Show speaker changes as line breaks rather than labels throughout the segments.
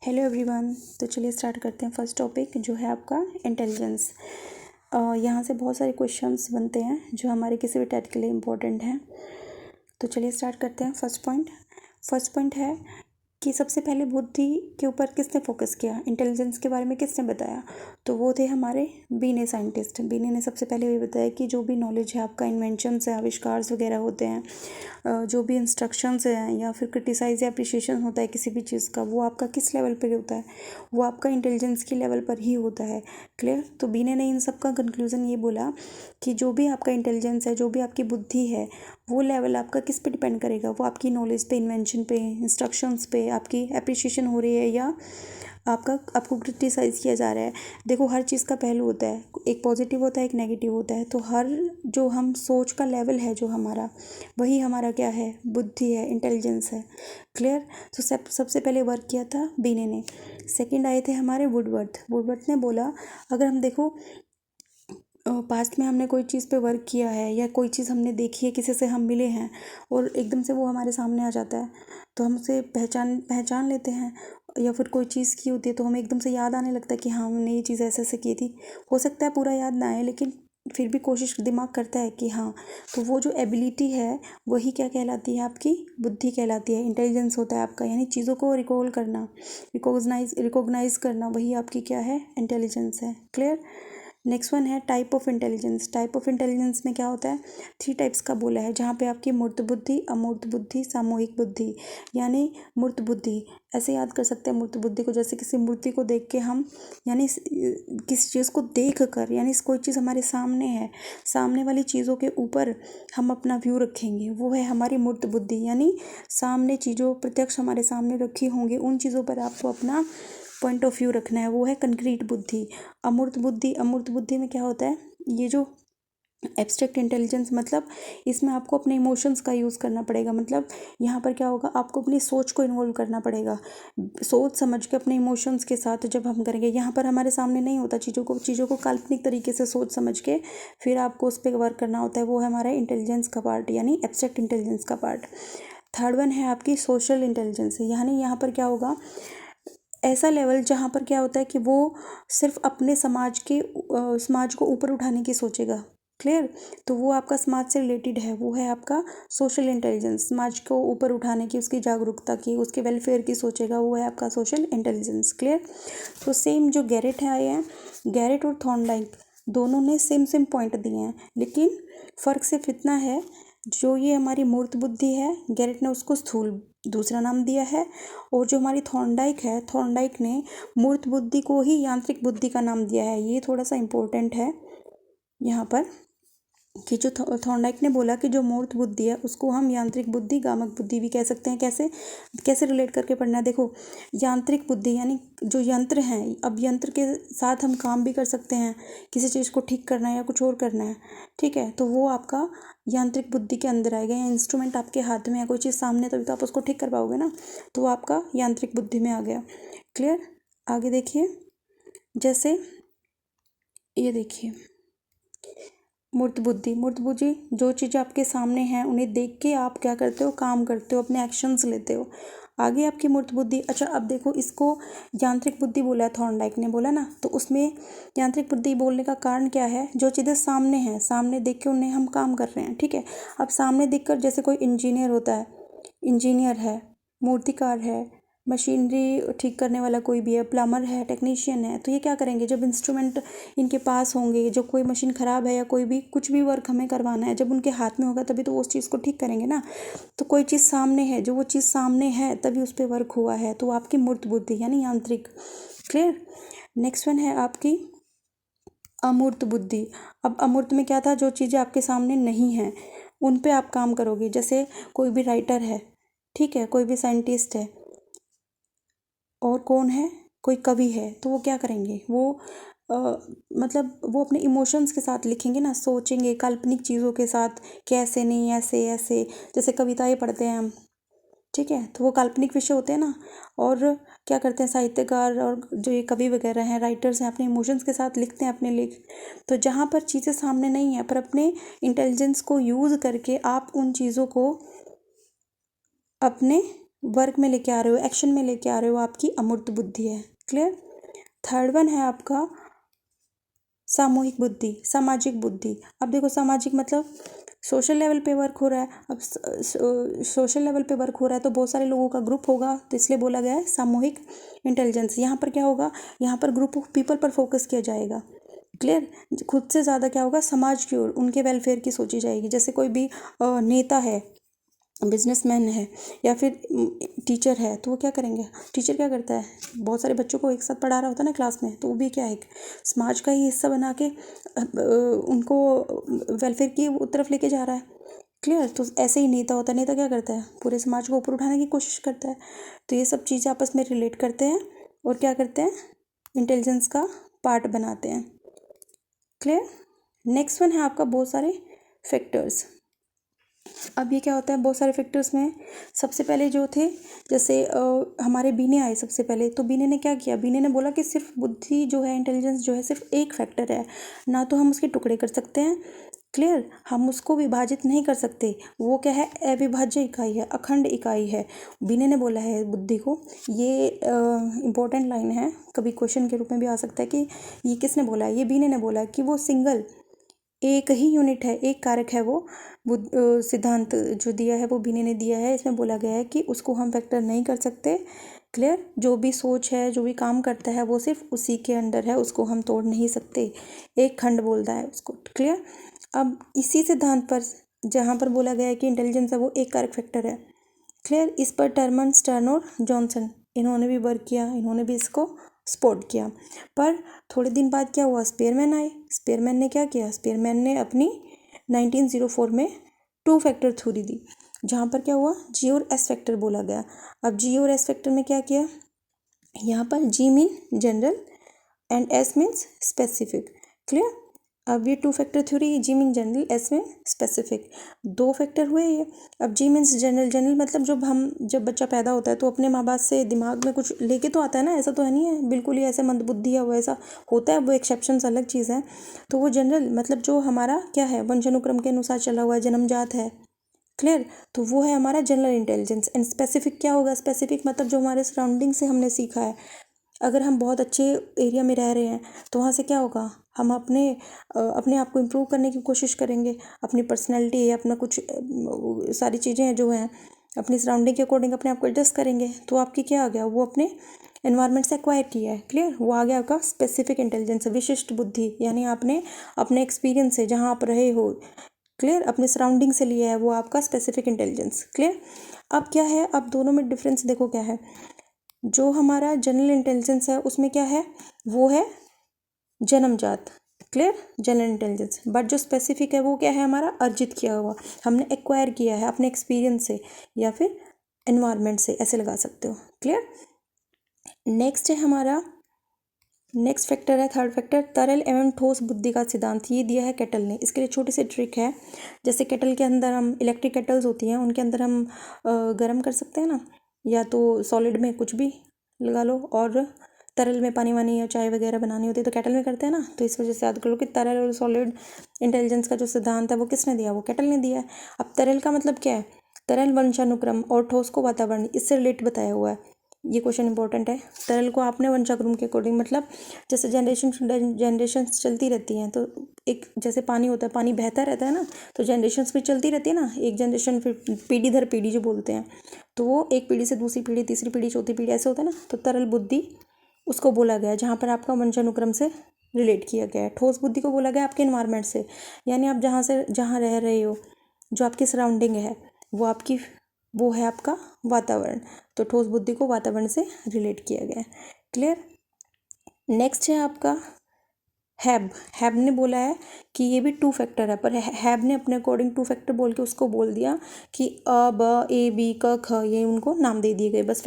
Hello everyone. तो चलिए start करते हैं फर्स्ट टॉपिक जो है आपका इंटेलिजेंस। यहाँ से बहुत सारे क्वेश्चंस बनते हैं जो हमारे किसी भी टेट के लिए इम्पोर्टेंट हैं। तो चलिए स्टार्ट करते हैं। फर्स्ट पॉइंट है कि सबसे पहले बुद्धि के ऊपर किसने फोकस किया, इंटेलिजेंस के बारे में किसने बताया। तो वो थे हमारे बीने साइंटिस्ट। बीने ने सबसे पहले ये बताया कि जो भी नॉलेज है आपका, इन्वेंशंस है, आविष्कार वगैरह होते हैं, जो भी इंस्ट्रक्शंस हैं या फिर क्रिटिसाइज या अप्रिशिएशन होता है किसी भी चीज़ का, वो आपका किस लेवल पर होता है, वो आपका इंटेलिजेंस के लेवल पर ही होता है। क्लियर। तो बीने ने इन सब का कंक्लूजन ये बोला कि जो भी आपका इंटेलिजेंस है, जो भी आपकी बुद्धि है, वो लेवल आपका किस पे डिपेंड करेगा, वो आपकी नॉलेज पे, इन्वेंशन पे, इंस्ट्रक्शंस पे, आपकी अप्रिशिएशन हो रही है या आपको क्रिटिसाइज़ किया जा रहा है। देखो, हर चीज़ का पहलू होता है, एक पॉजिटिव होता है, एक नेगेटिव होता है। तो हर जो हम सोच का लेवल है जो हमारा, वही हमारा क्या है, बुद्धि है, इंटेलिजेंस है। क्लियर। तो सबसे पहले वर्क किया था बीने ने। सेकंड आए थे हमारे वुडवर्थ ने बोला, अगर हम देखो पास्ट में हमने कोई चीज़ पे वर्क किया है या कोई चीज़ हमने देखी है, किसी से हम मिले हैं और एकदम से वो हमारे सामने आ जाता है, तो हम उसे पहचान लेते हैं। या फिर कोई चीज़ की होती है तो हमें एकदम से याद आने लगता है कि हाँ, हमने ये चीज़ ऐसे ऐसे की थी। हो सकता है पूरा याद ना आए, लेकिन फिर भी कोशिश दिमाग करता है कि हाँ। तो वो जो एबिलिटी है वही क्या कहलाती है, आपकी बुद्धि कहलाती है। इंटेलिजेंस होता है आपका, यानी चीज़ों को रिकॉल करना, रिकॉग्नाइज करना, वही आपकी क्या है, इंटेलिजेंस है। क्लियर। नेक्स्ट वन है type of intelligence. Type of intelligence में क्या होता है, 3 टाइप्स का बोला है, जहाँ पे आपकी मूर्त बुद्धि, अमूर्त बुद्धि, सामूहिक बुद्धि। यानी मूर्त बुद्धि ऐसे याद कर सकते हैं मूर्त बुद्धि को, जैसे किसी मूर्ति को देख के हम, यानी किसी चीज़ को देख कर, यानी कोई चीज़ हमारे सामने है, सामने वाली चीज़ों के ऊपर हम अपना व्यू रखेंगे, वो है हमारी मूर्त बुद्धि। यानी सामने चीज़ों प्रत्यक्ष हमारे सामने रखी होंगी, उन चीज़ों पर आपको अपना पॉइंट ऑफ व्यू रखना है, वो है कंक्रीट बुद्धि। अमूर्त बुद्धि में क्या होता है, ये जो एब्स्ट्रैक्ट इंटेलिजेंस, मतलब इसमें आपको अपने इमोशंस का यूज़ करना पड़ेगा। मतलब यहाँ पर क्या होगा, आपको अपनी सोच को इन्वॉल्व करना पड़ेगा, सोच समझ के अपने इमोशंस के साथ जब हम करेंगे। यहाँ पर हमारे सामने नहीं होता चीज़ों को काल्पनिक तरीके से सोच समझ के फिर आपको उस पर वर्क करना होता है, वो है हमारा इंटेलिजेंस का पार्ट, यानी एब्स्ट्रैक्ट इंटेलिजेंस का पार्ट। थर्ड वन है आपकी सोशल इंटेलिजेंस। यानी यहाँ पर क्या होगा, ऐसा लेवल जहाँ पर क्या होता है कि वो सिर्फ अपने समाज को ऊपर उठाने की सोचेगा। क्लियर। तो वो आपका समाज से रिलेटेड है, वो है आपका सोशल इंटेलिजेंस। समाज को ऊपर उठाने की, उसकी जागरूकता की, उसके वेलफेयर की सोचेगा, वो है आपका सोशल इंटेलिजेंस। क्लियर। तो सेम जो गैरेट है आए हैं, गैरेट और थॉर्नडाइक दोनों ने सेम पॉइंट दिए हैं, लेकिन फ़र्क सिर्फ इतना है, जो ये हमारी मूर्त बुद्धि है, गैरेट ने उसको स्थूल दूसरा नाम दिया है, और जो हमारी थॉर्नडाइक है, थॉर्नडाइक ने मूर्त बुद्धि को ही यांत्रिक बुद्धि का नाम दिया है। ये थोड़ा सा इम्पोर्टेंट है यहाँ पर, कि जो थॉर्नडाइक ने बोला कि जो मूर्त बुद्धि है उसको हम यांत्रिक बुद्धि, गामक बुद्धि भी कह सकते हैं। कैसे रिलेट करके पढ़ना है, देखो, यांत्रिक बुद्धि यानी जो यंत्र हैं, अब यंत्र के साथ हम काम भी कर सकते हैं, किसी चीज़ को ठीक करना है या कुछ और करना है, ठीक है, तो वो आपका यांत्रिक बुद्धि के अंदर आएगा। या इंस्ट्रूमेंट आपके हाथ में है, कोई चीज़ सामने, तभी तो आप उसको ठीक कर पाओगे ना, तो वो आपका यांत्रिक बुद्धि में आ गया। क्लियर। आगे देखिए, जैसे ये देखिए मूर्त बुद्धि जो चीज़ें आपके सामने हैं उन्हें देख के आप क्या करते हो, काम करते हो, अपने एक्शंस लेते हो। आगे आपकी मूर्त बुद्धि। अच्छा, अब देखो, इसको यांत्रिक बुद्धि बोला है, थॉर्नडाइक ने बोला ना, तो उसमें यांत्रिक बुद्धि बोलने का कारण क्या है, जो चीज़ें सामने हैं, सामने देख के उन्हें हम काम कर रहे हैं, ठीक है। अब सामने देख कर, जैसे कोई इंजीनियर होता है, इंजीनियर है, मूर्तिकार है, मशीनरी ठीक करने वाला कोई भी है, प्लम्बर है, टेक्नीशियन है, तो ये क्या करेंगे, जब इंस्ट्रूमेंट इनके पास होंगे, जब कोई मशीन ख़राब है या कोई भी कुछ भी वर्क हमें करवाना है, जब उनके हाथ में होगा तभी तो वो उस चीज़ को ठीक करेंगे ना। तो कोई चीज़ सामने है, जो वो चीज़ सामने है तभी उस पर वर्क हुआ है, तो आपकी मूर्त बुद्धि यानी यांत्रिक। क्लियर। नेक्स्ट वन है आपकी अमूर्त बुद्धि। अब अमूर्त में क्या था, जो चीज़ें आपके सामने नहीं हैं उन पे आप काम करोगे। जैसे कोई भी राइटर है, ठीक है, कोई भी साइंटिस्ट है, और कौन है, कोई कवि है, तो वो क्या करेंगे, वो मतलब वो अपने इमोशंस के साथ लिखेंगे ना, सोचेंगे काल्पनिक चीज़ों के साथ, कैसे नहीं, ऐसे ऐसे, जैसे कविताएं पढ़ते हैं हम, ठीक है, तो वो काल्पनिक विषय होते हैं ना। और क्या करते हैं साहित्यकार और जो ये कवि वगैरह हैं, राइटर्स हैं, अपने इमोशंस के साथ लिखते हैं अपने लेख। तो जहाँ पर चीज़ें सामने नहीं है, पर अपने इंटेलिजेंस को यूज़ करके आप उन चीज़ों को अपने वर्क में लेके आ रहे हो, एक्शन में लेके आ रहे हो, आपकी अमूर्त बुद्धि है। क्लियर। थर्ड वन है आपका सामूहिक बुद्धि, सामाजिक बुद्धि। अब देखो सामाजिक मतलब सोशल लेवल पे वर्क हो रहा है। अब सोशल लेवल पे वर्क हो रहा है तो बहुत सारे लोगों का ग्रुप होगा, तो इसलिए बोला गया है सामूहिक इंटेलिजेंस। यहाँ पर क्या होगा, यहाँ पर ग्रुप ऑफ पीपल पर फोकस किया जाएगा। क्लियर। खुद से ज़्यादा क्या होगा, समाज की ओर, उनके वेलफेयर की सोची जाएगी। जैसे कोई भी नेता है, बिजनेसमैन है, या फिर टीचर है, तो वो क्या करेंगे, टीचर क्या करता है, बहुत सारे बच्चों को एक साथ पढ़ा रहा होता है ना क्लास में, तो वो भी क्या है, समाज का ही हिस्सा बना के उनको वेलफेयर की तरफ लेके जा रहा है। क्लियर। तो ऐसे ही नेता होता है, नेता क्या करता है, पूरे समाज को ऊपर उठाने की कोशिश करता है। तो ये सब चीज़ें आपस में रिलेट करते हैं और क्या करते हैं, इंटेलिजेंस का पार्ट बनाते हैं। क्लियर। नेक्स्ट वन है आपका बहुत सारे फैक्टर्स। अब ये क्या होता है, बहुत सारे फैक्टर्स में सबसे पहले जो थे, जैसे हमारे बीने आए सबसे पहले, तो बीने ने क्या किया, बीने ने बोला कि सिर्फ बुद्धि जो है, इंटेलिजेंस जो है, सिर्फ एक फैक्टर है, ना तो हम उसके टुकड़े कर सकते हैं। क्लियर। हम उसको विभाजित नहीं कर सकते, वो क्या है, अविभाज्य इकाई है, अखंड इकाई है। बीने ने बोला है बुद्धि को। ये इम्पोर्टेंट लाइन है, कभी क्वेश्चन के रूप में भी आ सकता है कि ये किसने बोला है, ये बीने ने बोला है कि वो सिंगल एक ही यूनिट है, एक कारक है वो। सिद्धांत जो दिया है वो बीने ने दिया है। इसमें बोला गया है कि उसको हम फैक्टर नहीं कर सकते। क्लियर। जो भी सोच है, जो भी काम करता है, वो सिर्फ उसी के अंडर है, उसको हम तोड़ नहीं सकते, एक खंड बोलता है उसको। क्लियर। अब इसी सिद्धांत पर जहाँ पर बोला गया है कि इंटेलिजेंस है वो एक कारक फैक्टर है। क्लियर। इस पर टर्मन, स्टर्न और जॉनसन, इन्होंने भी वर्क किया, इन्होंने भी इसको सपोर्ट किया। पर थोड़े दिन बाद क्या हुआ, स्पेयरमैन आए। स्पेयरमैन ने क्या किया, स्पेयरमैन ने अपनी 1904 में टू फैक्टर थ्योरी दी, जहाँ पर क्या हुआ, जी और एस फैक्टर बोला गया। अब जी और एस फैक्टर में क्या किया, यहाँ पर G mean general and S means specific. Clear. अब ये two factor theory, G mean general, S mean specific, दो फैक्टर हुए ये। अब जी मीन्स जनरल, जनरल मतलब जब बच्चा पैदा होता है तो अपने माँ बाप से दिमाग में कुछ लेके तो आता है ना, ऐसा तो है नहीं है बिल्कुल ही ऐसे मंदबुद्धि है वो, ऐसा होता है, वो एक्सेप्शंस अलग चीज़ है। तो वो जनरल मतलब जो हमारा क्या है, वंशानुक्रम के अनुसार चला हुआ है, जन्मजात है। क्लियर। तो वो है हमारा जनरल इंटेलिजेंस। एंड स्पेसिफिक क्या होगा, स्पेसिफिक मतलब जो हमारे सराउंडिंग से हमने सीखा है। अगर हम बहुत अच्छे एरिया में रह रहे हैं तो वहाँ से क्या होगा, हम अपने आप को इम्प्रूव करने की कोशिश करेंगे, अपनी पर्सनैलिटी, अपना कुछ सारी चीज़ें जो हैं अपनी सराउंडिंग के अकॉर्डिंग अपने आप को एडजस्ट करेंगे। तो आपकी क्या आ गया, वो अपने एनवायरनमेंट से एक्वायर किया है। क्लियर। वो आ गया आपका स्पेसिफिक इंटेलिजेंस, विशिष्ट बुद्धि, यानी आपने अपने एक्सपीरियंस से जहाँ आप रहे हो, क्लियर, अपने सराउंडिंग से लिया है, वो आपका स्पेसिफिक इंटेलिजेंस। क्लियर। अब क्या है, अब दोनों में डिफरेंस देखो क्या है। जो हमारा जनरल इंटेलिजेंस है उसमें क्या है, वो है जन्मजात। क्लियर। General intelligence. बट जो स्पेसिफिक है वो क्या है, हमारा अर्जित किया हुआ, हमने एक्वायर किया है अपने एक्सपीरियंस से या फिर एनवायरनमेंट से, ऐसे लगा सकते हो। क्लियर। नेक्स्ट है हमारा, नेक्स्ट फैक्टर है थर्ड फैक्टर, तरल एवं ठोस बुद्धि का सिद्धांत। ये दिया है केटल ने। इसके लिए छोटी सी ट्रिक है, जैसे केटल के अंदर हम इलेक्ट्रिक केटल्स होती हैं, उनके अंदर हम गर्म कर सकते हैं ना, या तो सॉलिड में कुछ भी लगा लो, और तरल में पानी वानी या चाय वगैरह बनानी होती है तो केटल में करते हैं ना। तो इस वजह से याद कर लो कि तरल और सॉलिड इंटेलिजेंस का जो सिद्धांत है वो किसने दिया, वो केटल ने दिया है। अब तरल का मतलब क्या है, तरल वंशानुक्रम और ठोस को वातावरण, इससे रिलेट बताया हुआ है। ये क्वेश्चन इंपॉर्टेंट है। तरल को आपने वंशानुक्रम के अकॉर्डिंग, मतलब जैसे जनरेशन चलती रहती हैं, तो एक जैसे पानी होता है, पानी बहता रहता है ना, तो जनरेशन्स भी चलती रहती है ना, एक जनरेशन फिर पीढ़ी दर पीढ़ी जो बोलते हैं, तो वो एक पीढ़ी से दूसरी पीढ़ी, तीसरी पीढ़ी, चौथी पीढ़ी, ऐसे होता है ना। तो तरल बुद्धि उसको बोला गया है जहाँ पर आपका वंशानुक्रम से रिलेट किया गया है। ठोस बुद्धि को बोला गया आपके इन्वायरमेंट से, यानी आप जहाँ रह रहे हो, जो आपकी सराउंडिंग है, वो है आपका वातावरण। तो ठोस बुद्धि को वातावरण से रिलेट किया गया है। क्लियर। नेक्स्ट है आपका हैब ने बोला है कि ये भी टू फैक्टर है, पर हैब ने अपने अकॉर्डिंग टू फैक्टर बोल के उसको बोल दिया कि अ ब ए बी क ख, ये उनको नाम दे दिए गए, बस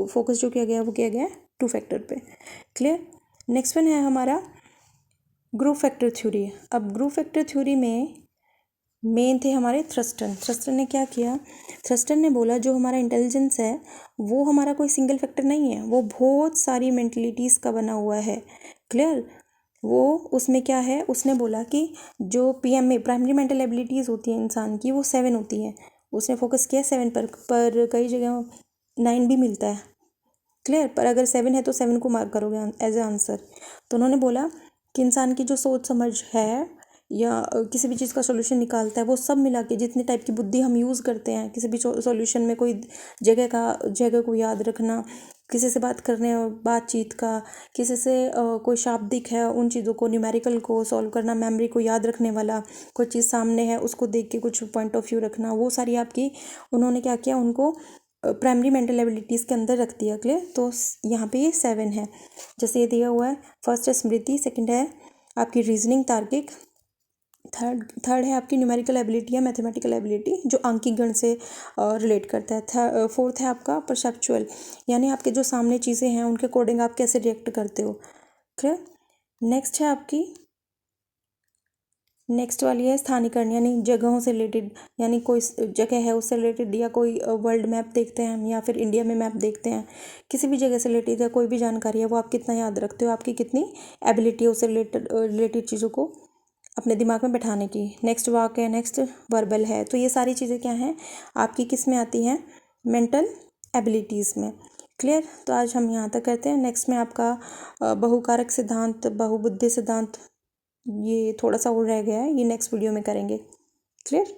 फोकस जो किया गया वो किया गया टू फैक्टर पे। क्लियर। नेक्स्ट वन है हमारा ग्रुप फैक्टर थ्योरी। अब ग्रुप फैक्टर थ्योरी में मेन थे हमारे थ्रस्टन ने क्या किया, थ्रस्टन ने बोला जो हमारा इंटेलिजेंस है वो हमारा कोई सिंगल फैक्टर नहीं है, वो बहुत सारी मेंटलिटीज़ का बना हुआ है। क्लियर। वो उसमें क्या है, उसने बोला कि जो PMA प्राइमरी मेंटल एबिलिटीज़ होती हैं इंसान की, वो 7 होती हैं, उसने फोकस किया 7 पर कई जगह 9 भी मिलता है। क्लियर। पर अगर 7 है तो 7 को मार्क करोगे एज ए आंसर। तो उन्होंने बोला कि इंसान की जो सोच समझ है या किसी भी चीज़ का सॉल्यूशन निकालता है, वो सब मिला के जितनी टाइप की बुद्धि हम यूज़ करते हैं किसी भी सॉल्यूशन में, कोई जगह को याद रखना, किसी से बात करने बातचीत का, किसी से कोई शाब्दिक है उन चीज़ों को, न्यूमेरिकल को सॉल्व करना, मेमोरी को याद रखने वाला, कोई चीज़ सामने है उसको देख के कुछ पॉइंट ऑफ व्यू रखना, वो सारी आपकी उन्होंने क्या किया, उनको प्राइमरी मेंटल एबिलिटीज़ के अंदर रख दिया। क्लियर। तो यहाँ पे ये 7 है। जैसे ये दिया हुआ है, फर्स्ट है स्मृति, सेकंड है आपकी रीजनिंग तार्किक, थर्ड है आपकी न्यूमेरिकल एबिलिटी या मैथमेटिकल एबिलिटी जो आंकिक गण से रिलेट करता है। फोर्थ है आपका परसेप्चुअल, यानी आपके जो सामने चीज़ें हैं उनके अकॉर्डिंग आप कैसे रिएक्ट करते हो। क्लियर। नेक्स्ट है आपकी, नेक्स्ट वाली है स्थानीकरण, यानी जगहों से रिलेटेड, यानी कोई जगह है उससे रिलेटेड, या कोई वर्ल्ड मैप देखते हैं हम या फिर इंडिया में मैप देखते हैं, किसी भी जगह से रिलेटेड या कोई भी जानकारी है वो आप कितना याद रखते हो, आपकी कितनी एबिलिटी है उससे रिलेटेड चीज़ों को अपने दिमाग में बैठाने की। नेक्स्ट वाक्य है, नेक्स्ट वर्बल है। तो ये सारी चीज़ें क्या हैं आपकी, किस में आती हैं, मेंटल एबिलिटीज़ में। क्लियर। तो आज हम यहाँ तक करते हैं। नेक्स्ट में आपका बहुकारक सिद्धांत, बहुबुद्धि सिद्धांत, ये थोड़ा सा और रह गया है, ये नेक्स्ट वीडियो में करेंगे। क्लियर।